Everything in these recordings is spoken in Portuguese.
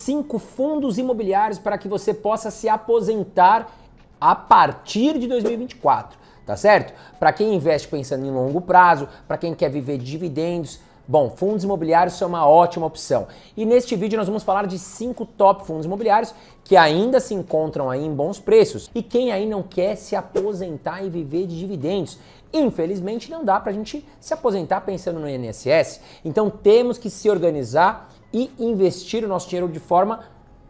5 fundos imobiliários para que você possa se aposentar a partir de 2024, tá certo? Para quem investe pensando em longo prazo, para quem quer viver de dividendos, bom, fundos imobiliários são uma ótima opção. E neste vídeo nós vamos falar de 5 top fundos imobiliários que ainda se encontram aí em bons preços. E quem aí não quer se aposentar e viver de dividendos? Infelizmente não dá para a gente se aposentar pensando no INSS. Então temos que se organizar e investir o nosso dinheiro de forma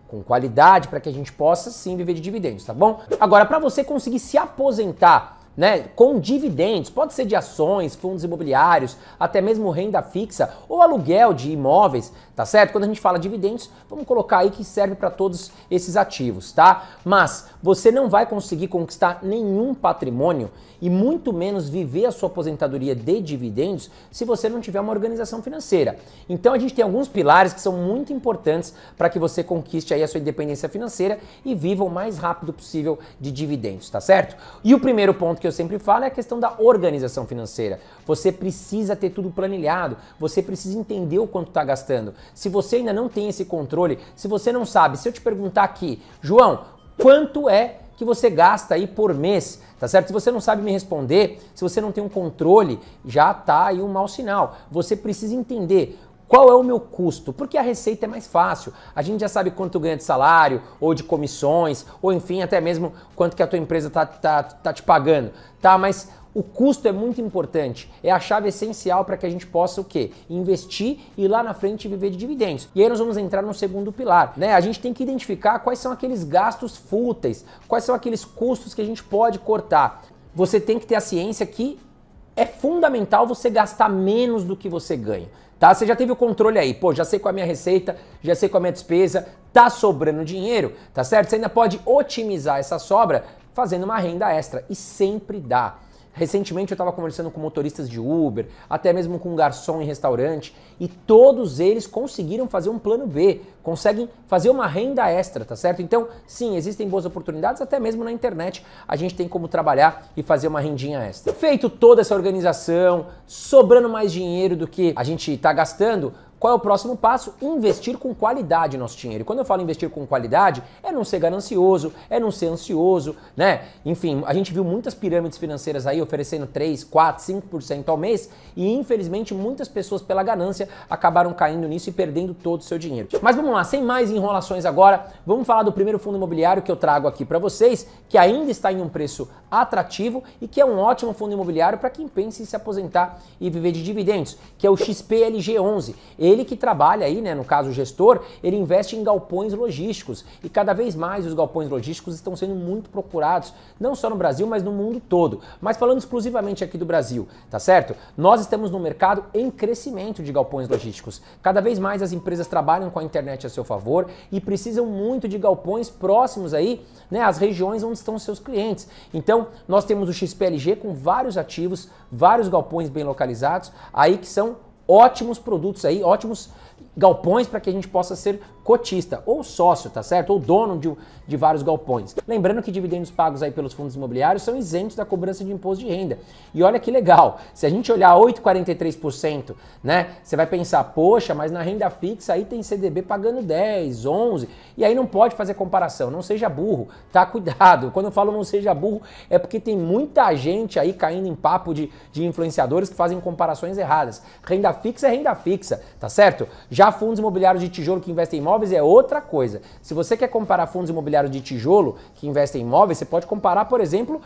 com qualidade para que a gente possa sim viver de dividendos, tá bom? Agora, para você conseguir se aposentar, né, com dividendos, pode ser de ações, fundos imobiliários, até mesmo renda fixa ou aluguel de imóveis, tá certo? Quando a gente fala dividendos, vamos colocar aí que serve para todos esses ativos, tá? Mas você não vai conseguir conquistar nenhum patrimônio e muito menos viver a sua aposentadoria de dividendos se você não tiver uma organização financeira. Então a gente tem alguns pilares que são muito importantes para que você conquiste aí a sua independência financeira e viva o mais rápido possível de dividendos, tá certo? E o primeiro ponto que eu sempre falo é a questão da organização financeira. Você precisa ter tudo planilhado, você precisa entender o quanto está gastando. Se você ainda não tem esse controle, se você não sabe, se eu te perguntar aqui, João, quanto é que você gasta aí por mês, tá certo? Se você não sabe me responder, se você não tem um controle, já tá aí um mau sinal. Você precisa entender qual é o meu custo, porque a receita é mais fácil. A gente já sabe quanto ganha de salário, ou de comissões, ou enfim, até mesmo quanto que a tua empresa tá te pagando, tá? Mas o custo é muito importante, é a chave essencial para que a gente possa o quê? Investir e lá na frente viver de dividendos. E aí nós vamos entrar no segundo pilar, né? A gente tem que identificar quais são aqueles gastos fúteis, quais são aqueles custos que a gente pode cortar. Você tem que ter a ciência que é fundamental você gastar menos do que você ganha. Tá? Você já teve o controle aí, pô, já sei qual é a minha receita, já sei qual é a minha despesa, tá sobrando dinheiro, tá certo? Você ainda pode otimizar essa sobra fazendo uma renda extra e sempre dá. Recentemente eu estava conversando com motoristas de Uber, até mesmo com um garçom em restaurante, e todos eles conseguiram fazer um plano B, conseguem fazer uma renda extra, tá certo? Então, sim, existem boas oportunidades, até mesmo na internet a gente tem como trabalhar e fazer uma rendinha extra. Feito toda essa organização, sobrando mais dinheiro do que a gente está gastando, qual é o próximo passo? Investir com qualidade nosso dinheiro. E quando eu falo investir com qualidade, é não ser ganancioso, é não ser ansioso, né? Enfim, a gente viu muitas pirâmides financeiras aí oferecendo 3, 4, 5% ao mês e infelizmente muitas pessoas pela ganância acabaram caindo nisso e perdendo todo o seu dinheiro. Mas vamos lá, sem mais enrolações agora, vamos falar do primeiro fundo imobiliário que eu trago aqui para vocês, que ainda está em um preço atrativo e que é um ótimo fundo imobiliário para quem pensa em se aposentar e viver de dividendos, que é o XPLG11. Ele que trabalha aí, né, no caso o gestor, ele investe em galpões logísticos e cada vez mais os galpões logísticos estão sendo muito procurados, não só no Brasil, mas no mundo todo. Mas falando exclusivamente aqui do Brasil, tá certo? Nós estamos no mercado em crescimento de galpões logísticos. Cada vez mais as empresas trabalham com a internet a seu favor e precisam muito de galpões próximos aí, né, às regiões onde estão os seus clientes. Então, nós temos o XPLG com vários ativos, vários galpões bem localizados, aí que são ótimos produtos aí, ótimos galpões para que a gente possa ser cotista ou sócio, tá certo? Ou dono de vários galpões. Lembrando que dividendos pagos aí pelos fundos imobiliários são isentos da cobrança de imposto de renda. E olha que legal, se a gente olhar 8,43%, né? Você vai pensar, poxa, mas na renda fixa aí tem CDB pagando 10, 11, e aí não pode fazer comparação, não seja burro, tá? Cuidado, quando eu falo não seja burro, é porque tem muita gente aí caindo em papo de influenciadores que fazem comparações erradas. Renda fixa é renda fixa, tá certo? Já fundos imobiliários de tijolo que investem em imóveis é outra coisa. Se você quer comparar fundos imobiliários de tijolo que investem em imóveis, você pode comparar, por exemplo,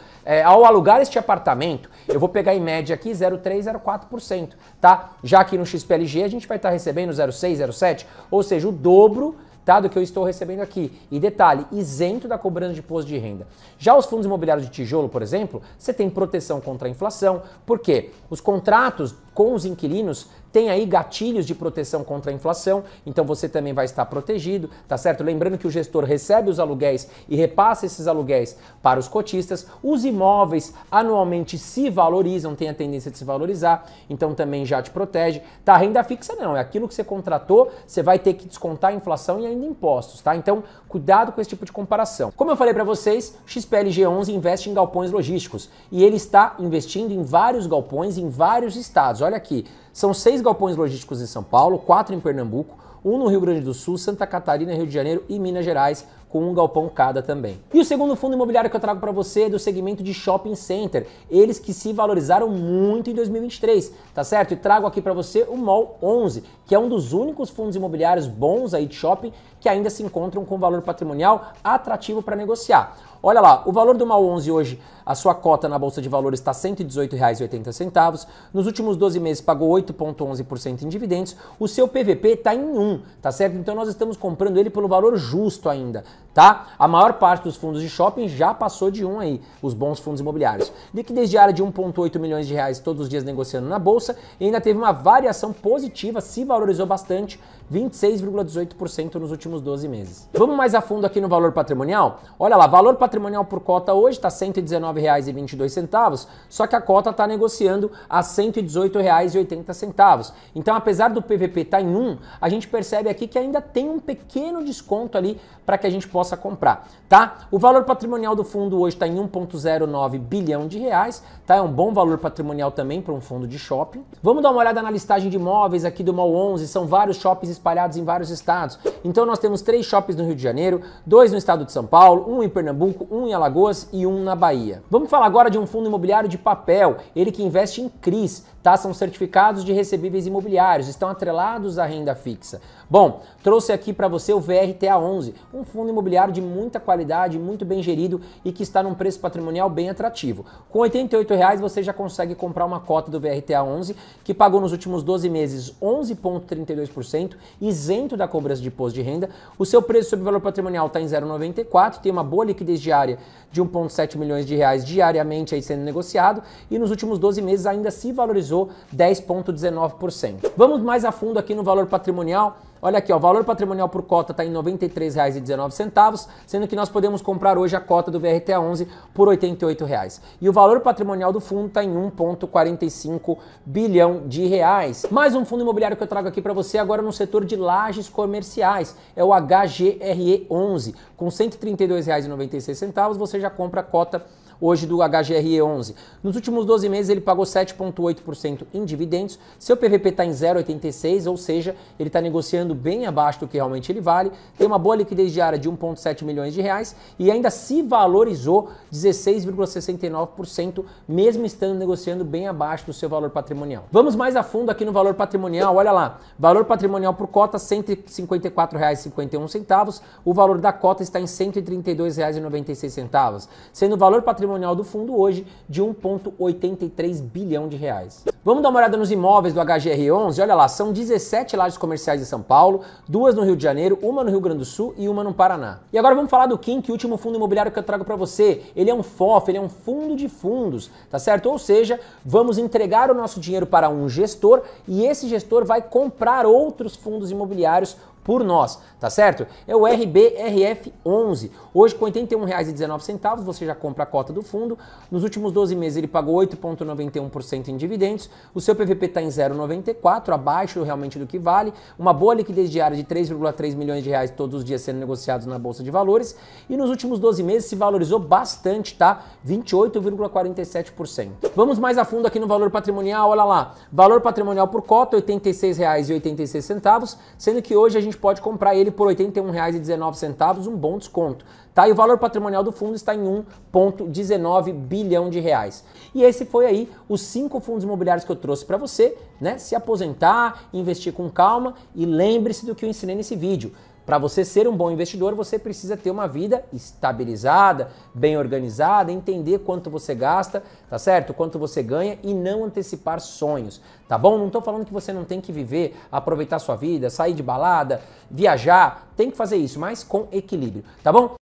ao alugar este apartamento. Eu vou pegar em média aqui 0,3%, 0,4%, tá? Já aqui no XPLG a gente vai estar recebendo 0,6%, 0,7%, ou seja, o dobro, tá, do que eu estou recebendo aqui. E detalhe, isento da cobrança de imposto de renda. Já os fundos imobiliários de tijolo, por exemplo, você tem proteção contra a inflação. Por quê? Os contratos com os inquilinos têm aí gatilhos de proteção contra a inflação, então você também vai estar protegido, tá certo? Lembrando que o gestor recebe os aluguéis e repassa esses aluguéis para os cotistas. Os imóveis anualmente se valorizam, tem a tendência de se valorizar, então também já te protege. Tá, renda fixa não, é aquilo que você contratou, você vai ter que descontar a inflação e ainda impostos, tá? Então, cuidado com esse tipo de comparação. Como eu falei para vocês, o XPLG11 investe em galpões logísticos e ele está investindo em vários galpões em vários estados. Olha aqui, são 6 galpões logísticos em São Paulo, 4 em Pernambuco, um no Rio Grande do Sul, Santa Catarina, Rio de Janeiro e Minas Gerais, com um galpão cada também. E o segundo fundo imobiliário que eu trago para você é do segmento de shopping center, eles que se valorizaram muito em 2023, tá certo? E trago aqui para você o MOL 11, que é um dos únicos fundos imobiliários bons aí de shopping que ainda se encontram com valor patrimonial atrativo para negociar. Olha lá, o valor do MOL 11 hoje, a sua cota na Bolsa de Valores está R$ 118,80. Nos últimos 12 meses pagou 8,11% em dividendos. O seu PVP está em 1, tá certo? Então nós estamos comprando ele pelo valor justo ainda, tá? A maior parte dos fundos de shopping já passou de 1 aí, os bons fundos imobiliários. Liquidez diária de 1,8 milhões de reais todos os dias negociando na Bolsa e ainda teve uma variação positiva, se valorizou bastante, 26,18% nos últimos 12 meses. Vamos mais a fundo aqui no valor patrimonial? Olha lá, valor patrimonial por cota hoje está R$ 119,22, só que a cota está negociando a R$ 118,80. Então, apesar do PVP estar em 1, a gente percebe aqui que ainda tem um pequeno desconto ali para que a gente possa comprar, tá? O valor patrimonial do fundo hoje está em 1,09 bilhão de reais, tá? É um bom valor patrimonial também para um fundo de shopping. Vamos dar uma olhada na listagem de imóveis aqui do MOL 11, são vários shoppings espalhados em vários estados. Então nós temos 3 shoppings no Rio de Janeiro, 2 no estado de São Paulo, 1 em Pernambuco, 1 em Alagoas e 1 na Bahia. Vamos falar agora de um fundo imobiliário de papel, ele que investe em CRIs, tá? São certificados de recebíveis imobiliários, estão atrelados à renda fixa. Bom, trouxe aqui para você o VRTA11, um fundo imobiliário de muita qualidade, muito bem gerido e que está num preço patrimonial bem atrativo. Com R$ 88,00 você já consegue comprar uma cota do VRTA11, que pagou nos últimos 12 meses 11,32%, isento da cobrança de imposto de renda. O seu preço sobre valor patrimonial está em 0,94, tem uma boa liquidez diária de 1,7 milhões de reais diariamente aí sendo negociado e nos últimos 12 meses ainda se valorizou 10,19%. Vamos mais a fundo aqui no valor patrimonial. Olha aqui, ó, o valor patrimonial por cota está em R$ 93,19, sendo que nós podemos comprar hoje a cota do VRTA11 por R$ 88,00. E o valor patrimonial do fundo está em 1,45 bilhão de reais. Mais um fundo imobiliário que eu trago aqui para você agora no setor de lajes comerciais, é o HGRE11. Com R$ 132,96 você já compra a cota hoje do HGRE11. Nos últimos 12 meses ele pagou 7,8% em dividendos, seu PVP está em 0,86, ou seja, ele está negociando bem abaixo do que realmente ele vale, tem uma boa liquidez diária de 1,7 milhões de reais e ainda se valorizou 16,69%, mesmo estando negociando bem abaixo do seu valor patrimonial. Vamos mais a fundo aqui no valor patrimonial, olha lá, valor patrimonial por cota R$ 154,51, o valor da cota está em R$ 132,96, sendo o valor patrimonial do fundo hoje de 1,83 bilhão de reais. Vamos dar uma olhada nos imóveis do HGR11, olha lá, são 17 lajes comerciais em São Paulo, 2 no Rio de Janeiro, 1 no Rio Grande do Sul e 1 no Paraná. E agora vamos falar do Kink, o último fundo imobiliário que eu trago para você. Ele é um FOF, ele é um fundo de fundos, tá certo? Ou seja, vamos entregar o nosso dinheiro para um gestor e esse gestor vai comprar outros fundos imobiliários por nós, tá certo? É o RBRF11. Hoje com R$ 81,19 você já compra a cota do fundo. Nos últimos 12 meses ele pagou 8,91% em dividendos. O seu PVP está em 0,94, abaixo realmente do que vale. Uma boa liquidez diária de 3,3 milhões de reais todos os dias sendo negociados na Bolsa de Valores. E nos últimos 12 meses se valorizou bastante, tá? 28,47%. Vamos mais a fundo aqui no valor patrimonial, olha lá. Valor patrimonial por cota, R$ 86,86, sendo que hoje a gente pode comprar ele por R$ 81,19, um bom desconto. Tá? E o valor patrimonial do fundo está em 1,19 bilhão de reais. E esse foi aí os 5 fundos imobiliários que eu trouxe para você, né? Se aposentar, investir com calma e lembre-se do que eu ensinei nesse vídeo. Para você ser um bom investidor, você precisa ter uma vida estabilizada, bem organizada, entender quanto você gasta, tá certo? Quanto você ganha e não antecipar sonhos, tá bom? Não estou falando que você não tem que viver, aproveitar sua vida, sair de balada, viajar, tem que fazer isso, mas com equilíbrio, tá bom?